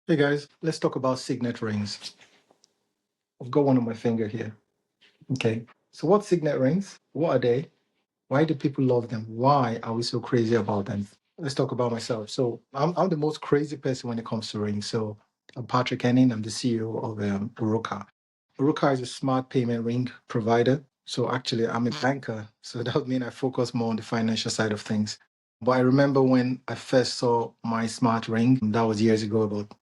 Hey guys, let's talk about signet rings. I've got one on my finger here. Okay. So what's signet rings? What are they? Why do people love them? Why are we so crazy about them? Let's talk about myself. So I'm the most crazy person when it comes to rings. So I'm Patrick Enin. I'm the CEO of Uruka. Uruka is a smart payment ring provider. So actually, I'm a banker. So that would mean I focus more on the financial side of things. But I remember when I first saw my smart ring, that was years ago, about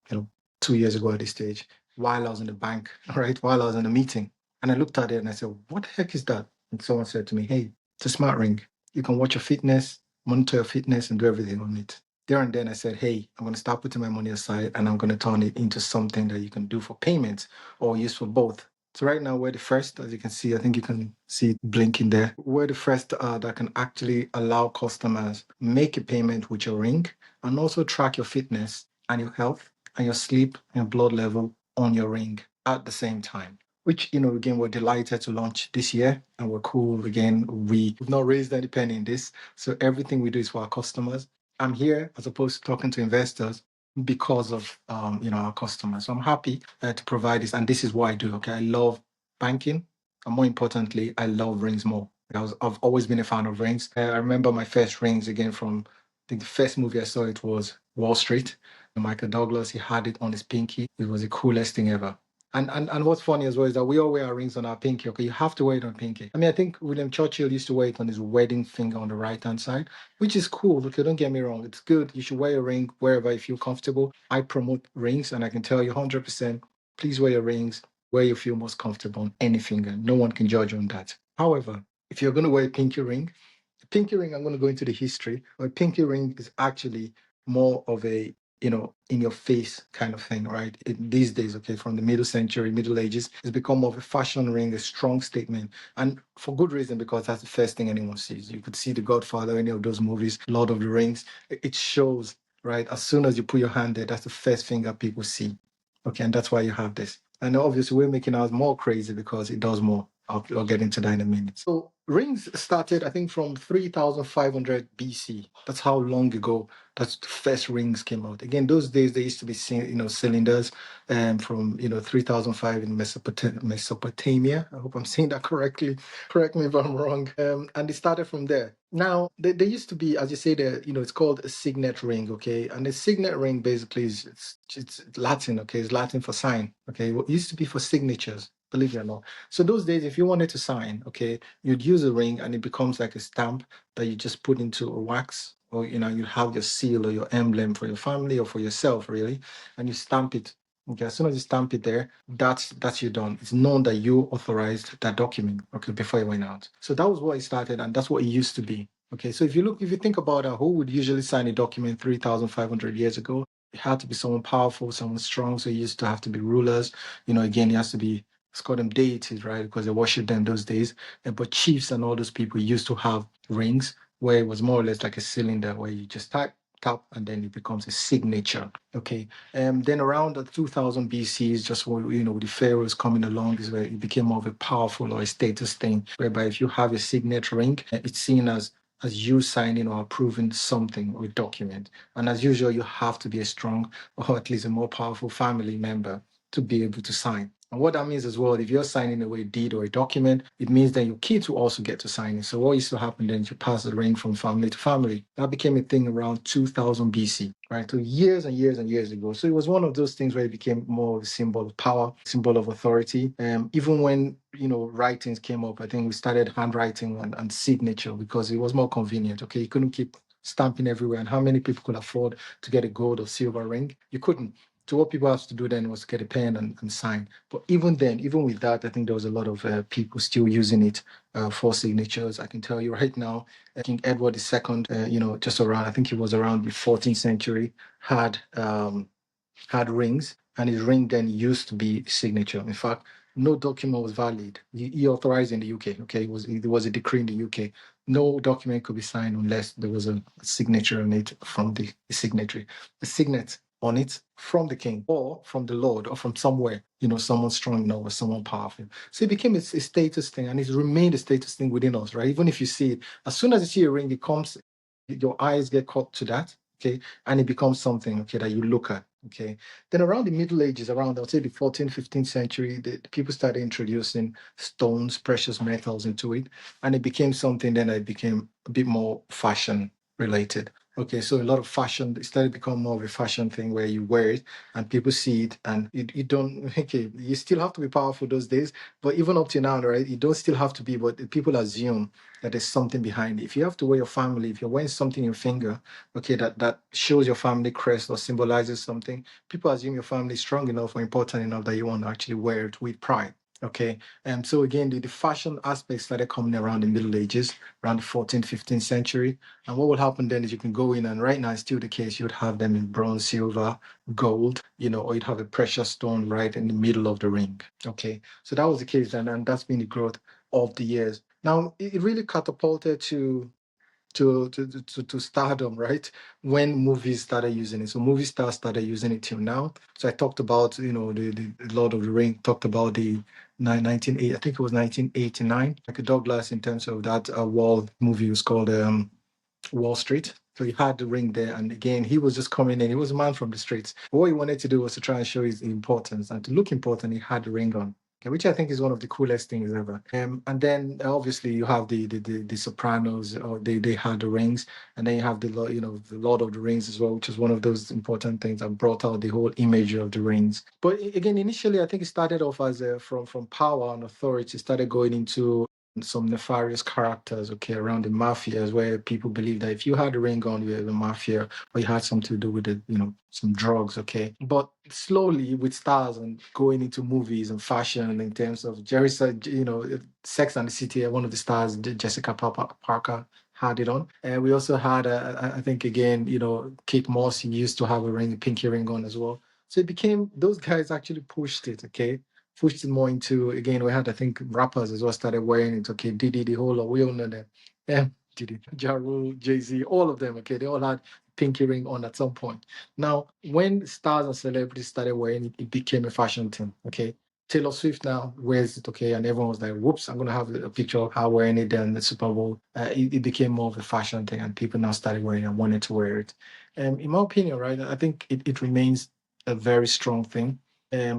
2 years ago at this stage, while I was in the bank, right? While I was in a meeting. And I looked at it and I said, what the heck is that? And someone said to me, hey, it's a smart ring. You can watch your fitness, monitor your fitness, and do everything on it. There and then I said, hey, I'm going to start putting my money aside and I'm going to turn it into something that you can do for payments or use for both. So right now we're the first, as you can see, I think you can see it blinking there. We're the first that can actually allow customers make a payment with your ring and also track your fitness and your health and your sleep and your blood level on your ring at the same time. Which, again, we're delighted to launch this year and we're cool. Again, we've not raised any penny in this. So everything we do is for our customers. I'm here as opposed to talking to investors because of our customers. So I'm happy to provide this, and this is what I do. Okay, I love banking, and more importantly, I love rings more. I've always been a fan of rings. I remember my first rings again from I think the first movie I saw it was Wall Street. Michael Douglas, he had it on his pinky. It was the coolest thing ever. And what's funny as well is that we all wear our rings on our pinky. Okay, you have to wear it on pinky. I mean, I think William Churchill used to wear it on his wedding finger on the right hand side, which is cool. Okay, don't get me wrong, it's good. You should wear a ring wherever you feel comfortable. I promote rings, and I can tell you 100%. Please wear your rings where you feel most comfortable on any finger. No one can judge you on that. However, if you're going to wear a pinky ring, I'm going to go into the history. A pinky ring is actually more of a in your face kind of thing, right? These days, okay, from the Middle Ages, it's become more of a fashion ring, a strong statement, and for good reason, because that's the first thing anyone sees. You could see The Godfather, any of those movies, Lord of the Rings. It shows, right? As soon as you put your hand there, that's the first thing that people see. Okay, and that's why you have this. And obviously, we're making ours more crazy because it does more. I'll get into that in a minute. So rings started, I think, from 3,500 BC. That's how long ago that the first rings came out. Again, those days they used to be cylinders from 3005 in Mesopotamia. I hope I'm saying that correctly. Correct me if I'm wrong. And they started from there. Now they used to be, as you say, it's called a signet ring, okay? And a signet ring basically is it's Latin, okay? It's Latin for sign, okay? What used to be for signatures, believe it or not. So those days, if you wanted to sign, okay, you'd use a ring and it becomes like a stamp that you just put into a wax, or you have your seal or your emblem for your family or for yourself, really, and you stamp it. Okay, as soon as you stamp it there, that's you done. It's known that you authorized that document, okay, before it went out. So that was what it started, and that's what it used to be. Okay, so if you think about who would usually sign a document 3,500 years ago, it had to be someone powerful, someone strong. So it used to have to be rulers. Again, it has to be, let's call them deities, right? Because they worshipped them those days. But chiefs and all those people used to have rings where it was more or less like a cylinder where you just tap, and then it becomes a signature. Okay. Then around the 2000 BC is just when, with the pharaohs coming along is where it became more of a powerful or a status thing, whereby if you have a signet ring, it's seen as you signing or approving something or a document. And as usual, you have to be a strong or at least a more powerful family member to be able to sign. And what that means as well, if you're signing away a deed or a document, it means that your kids will also get to sign it. So what used to happen then, you pass the ring from family to family. That became a thing around 2000 BC, right? So years and years and years ago. So it was one of those things where it became more of a symbol of power, symbol of authority. Even when, writings came up, I think we started handwriting and signature because it was more convenient. Okay, you couldn't keep stamping everywhere. And how many people could afford to get a gold or silver ring? You couldn't. So what people have to do then was get a pen and sign. But even then, even with that, I think there was a lot of people still using it for signatures. I can tell you right now, King Edward II, just around, I think he was around the 14th century, had rings, and his ring then used to be signature. In fact, no document was valid. He authorized in the UK. Okay, it was a decree in the UK. No document could be signed unless there was a signature on it from the signatory, a signet on it from the king or from the Lord or from somewhere, someone strong enough or someone powerful. So it became a status thing, and it's remained a status thing within us, right? Even if you see it, as soon as you see a ring, it comes, your eyes get caught to that, okay, and it becomes something, okay, that you look at. Okay. Then around the Middle Ages, around I'll say the 14th, 15th century, the people started introducing stones, precious metals into it. And it became something then that it became a bit more fashion related. Okay, so a lot of fashion, it started becoming more of a fashion thing where you wear it and people see it and you don't, okay, you still have to be powerful those days, but even up to now, right, you don't still have to be, but people assume that there's something behind it. If you have to wear your family, if you're wearing something in your finger, okay, that shows your family crest or symbolizes something, people assume your family is strong enough or important enough that you want to actually wear it with pride. Okay. And so again, the fashion aspect started coming around the Middle Ages, around the 14th, 15th century. And what will happen then is you can go in, and right now it's still the case, you'd have them in bronze, silver, gold, or you'd have a precious stone right in the middle of the ring. Okay. So that was the case, and that's been the growth of the years. Now it really catapulted to stardom, right? When movies started using it. So movie stars started using it till now. So I talked about, the Lord of the Ring, talked about the 1980, I think it was 1989, like a Douglas in terms of that Wall movie was called Wall Street. So he had the ring there. And again, he was just coming in. He was a man from the streets. But what he wanted to do was to try and show his importance. And to look important, he had the ring on. Okay, which I think is one of the coolest things ever. And then obviously you have the Sopranos, or they had the rings, and then you have the Lord of the Rings as well, which is one of those important things that brought out the whole imagery of the rings. But again, initially I think it started off as from power and authority, started going into some nefarious characters, okay, around the mafias, where people believe that if you had a ring on, you were the mafia, or you had something to do with it, some drugs, okay. But slowly, with stars and going into movies and fashion, in terms of Jerry said, Sex and the City, one of the stars, Jessica Parker, had it on. And we also had, I think, again, Kate Moss used to have a ring, a pinky ring on as well. So it became, those guys actually pushed it, okay, pushed it more into, again, we had, I think, rappers as well started wearing it. Okay, Diddy, the whole of, we all know them. Yeah, Diddy, Ja Rule, Jay-Z, all of them. Okay, they all had pinky ring on at some point. Now, when stars and celebrities started wearing it, it became a fashion thing. Okay, Taylor Swift now wears it. Okay, and everyone was like, "Whoops, I'm gonna have a picture of her wearing it." Then the Super Bowl, it became more of a fashion thing, and people now started wearing it and wanted to wear it. In my opinion, right, I think it remains a very strong thing,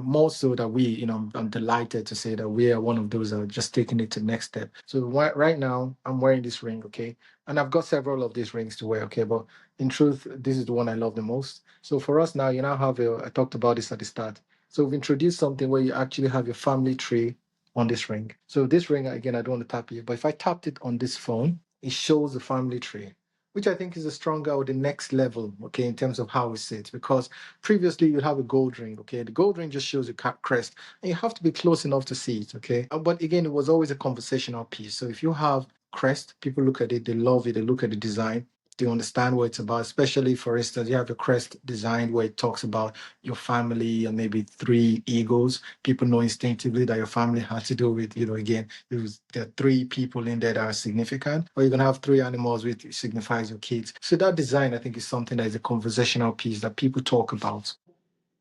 more so that we, I'm delighted to say that we are one of those that are just taking it to the next step. So right now, I'm wearing this ring, okay, and I've got several of these rings to wear, okay, but in truth, this is the one I love the most. So for us now, you now have I talked about this at the start. So we've introduced something where you actually have your family tree on this ring. So this ring, again, I don't want to tap it, but if I tapped it on this phone, it shows the family tree, which I think is a stronger or the next level, okay, in terms of how we see it. Because previously you'd have a gold ring, okay? The gold ring just shows a crest, and you have to be close enough to see it, okay? But again, it was always a conversational piece. So if you have crest, people look at it, they love it, they look at the design, they understand what it's about. Especially, for instance, you have a crest design where it talks about your family and maybe three eagles. People know instinctively that your family has to do with, again, there are three people in there that are significant, or you're going to have three animals, which signifies your kids. So that design, I think, is something that is a conversational piece that people talk about.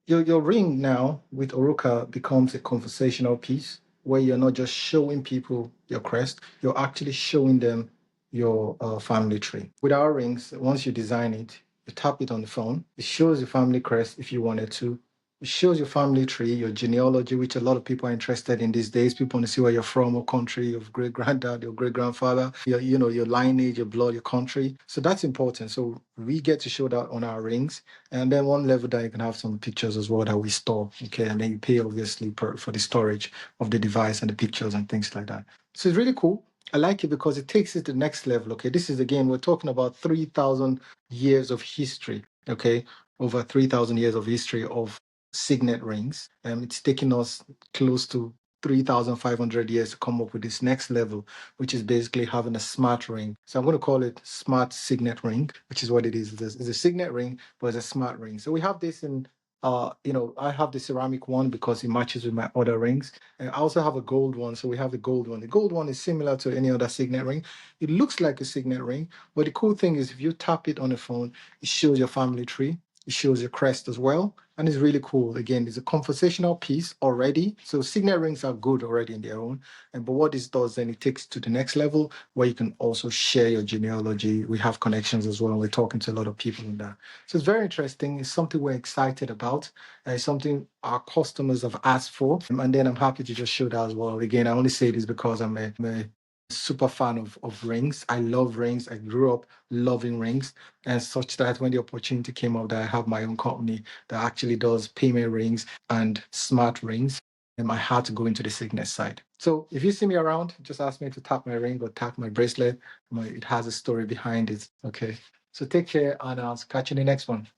Your ring now with Oroka becomes a conversational piece where you're not just showing people your crest, you're actually showing them your family tree. With our rings, once you design it, you tap it on the phone, it shows your family crest if you wanted to. It shows your family tree, your genealogy, which a lot of people are interested in these days. People want to see where you're from, what country, your great granddad, your great grandfather, your lineage, your blood, your country. So that's important. So we get to show that on our rings. And then one level that you can have some pictures as well that we store. Okay. And then you pay obviously for the storage of the device and the pictures and things like that. So it's really cool. I like it because it takes it to the next level. Okay. This is again, we're talking about 3,000 years of history. Okay. Over 3,000 years of history of signet rings. It's taken us close to 3,500 years to come up with this next level, which is basically having a smart ring. So I'm going to call it smart signet ring, which is what it is. It's a signet ring, but it's a smart ring. So we have this in, I have the ceramic one because it matches with my other rings. And I also have a gold one. So we have the gold one. The gold one is similar to any other signet ring. It looks like a signet ring, but the cool thing is if you tap it on the phone, it shows your family tree. It shows your crest as well. and it's really cool. Again, it's a conversational piece already. So Signet rings are good already in their own. But what this does, then it takes to the next level where you can also share your genealogy. We have connections as well. We're talking to a lot of people in that. So it's very interesting. It's something we're excited about. It's something our customers have asked for. And then I'm happy to just show that as well. Again, I only say this because I'm a super fan of rings. I love rings. I grew up loving rings, and such that when the opportunity came up that I have my own company that actually does payment rings and smart rings, and I had to go into the Signet side. So if you see me around, just ask me to tap my ring or tap my bracelet. It has a story behind it. Okay. So take care, and I'll catch you in the next one.